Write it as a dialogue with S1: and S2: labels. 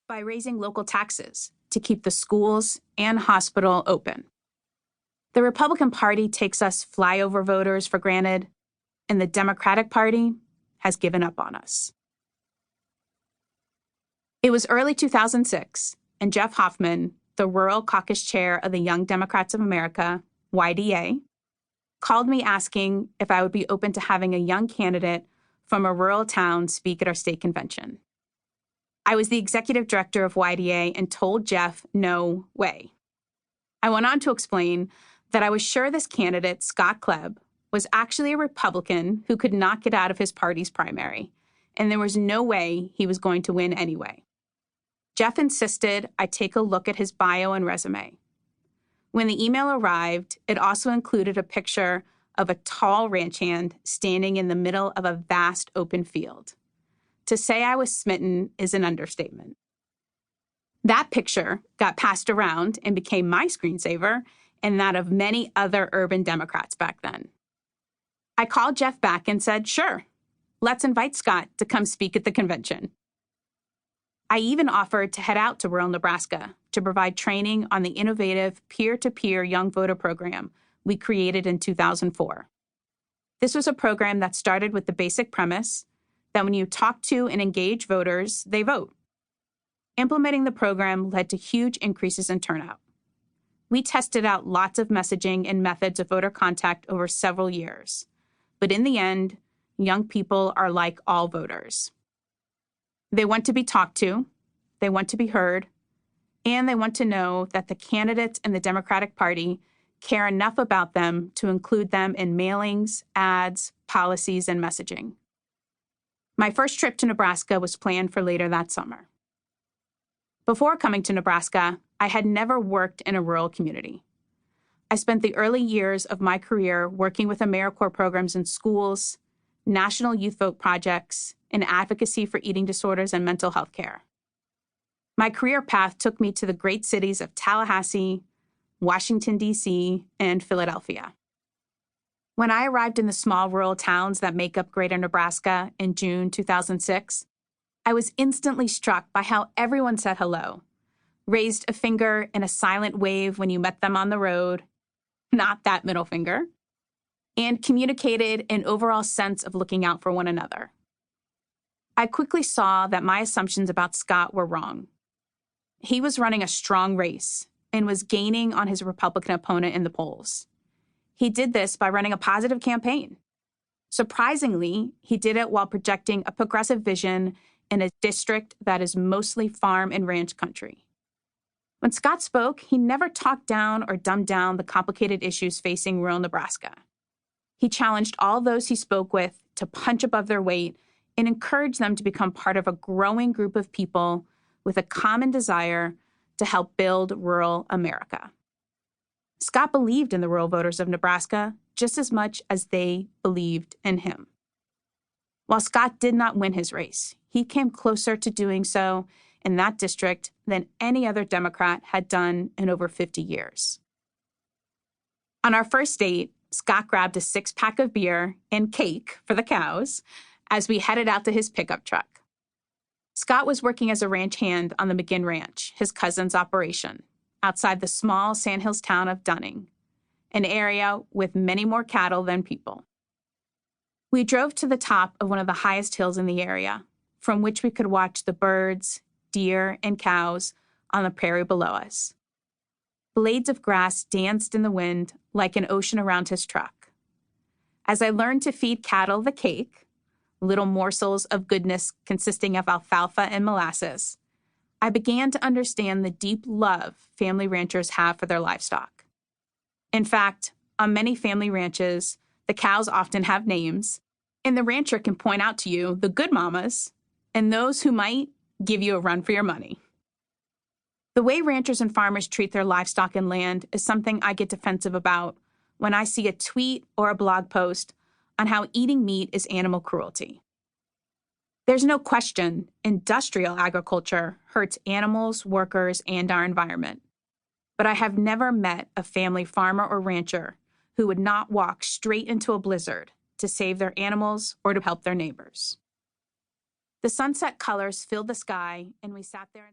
S1: by raising local taxes to keep the schools and hospital open. The Republican Party takes us flyover voters for granted, and the Democratic Party has given up on us. It was early 2006, and Jeff Hoffman, the rural caucus chair of the Young Democrats of America, YDA, called me asking if I would be open to having a young candidate from a rural town speak at our state convention. I was the executive director of YDA and told Jeff, no way. I went on to explain that I was sure this candidate, Scott Kleeb, was actually a Republican who could not get out of his party's primary, and there was no way he was going to win anyway. Jeff insisted I take a look at his bio and resume. When the email arrived, it also included a picture of a tall ranch hand standing in the middle of a vast open field. To say I was smitten is an understatement. That picture got passed around and became my screensaver and that of many other urban Democrats back then. I called Jeff back and said, sure, let's invite Scott to come speak at the convention. I even offered to head out to rural Nebraska to provide training on the innovative peer-to-peer young voter program we created in 2004. This was a program that started with the basic premise that when you talk to and engage voters, they vote. Implementing the program led to huge increases in turnout. We tested out lots of messaging and methods of voter contact over several years. But in the end, young people are like all voters. They want to be talked to, they want to be heard, and they want to know that the candidates in the Democratic Party care enough about them to include them in mailings, ads, policies, and messaging. My first trip to Nebraska was planned for later that summer. Before coming to Nebraska, I had never worked in a rural community. I spent the early years of my career working with AmeriCorps programs in schools, national youth vote projects, and advocacy for eating disorders and mental health care. My career path took me to the great cities of Tallahassee, Washington, D.C., and Philadelphia. When I arrived in the small rural towns that make up Greater Nebraska in June 2006, I was instantly struck by how everyone said hello, raised a finger in a silent wave when you met them on the road, not that middle finger, and communicated an overall sense of looking out for one another. I quickly saw that my assumptions about Scott were wrong. He was running a strong race and was gaining on his Republican opponent in the polls. He did this by running a positive campaign. Surprisingly, he did it while projecting a progressive vision in a district that is mostly farm and ranch country. When Scott spoke, he never talked down or dumbed down the complicated issues facing rural Nebraska. He challenged all those he spoke with to punch above their weight and encouraged them to become part of a growing group of people with a common desire to help build rural America. Scott believed in the rural voters of Nebraska just as much as they believed in him. While Scott did not win his race, he came closer to doing so in that district than any other Democrat had done in over 50 years. On our first date, Scott grabbed a 6-pack of beer and cake for the cows as we headed out to his pickup truck. Scott was working as a ranch hand on the McGinn Ranch, his cousin's operation, outside the small sandhills town of Dunning, an area with many more cattle than people. We drove to the top of one of the highest hills in the area, from which we could watch the birds, deer, and cows on the prairie below us. Blades of grass danced in the wind like an ocean around his truck. As I learned to feed cattle the cake, little morsels of goodness consisting of alfalfa and molasses, I began to understand the deep love family ranchers have for their livestock. In fact, on many family ranches, the cows often have names, and the rancher can point out to you the good mamas and those who might give you a run for your money. The way ranchers and farmers treat their livestock and land is something I get defensive about when I see a tweet or a blog post on how eating meat is animal cruelty. There's no question industrial agriculture hurts animals, workers, and our environment. But I have never met a family farmer or rancher who would not walk straight into a blizzard to save their animals or to help their neighbors. The sunset colors filled the sky, and we sat there.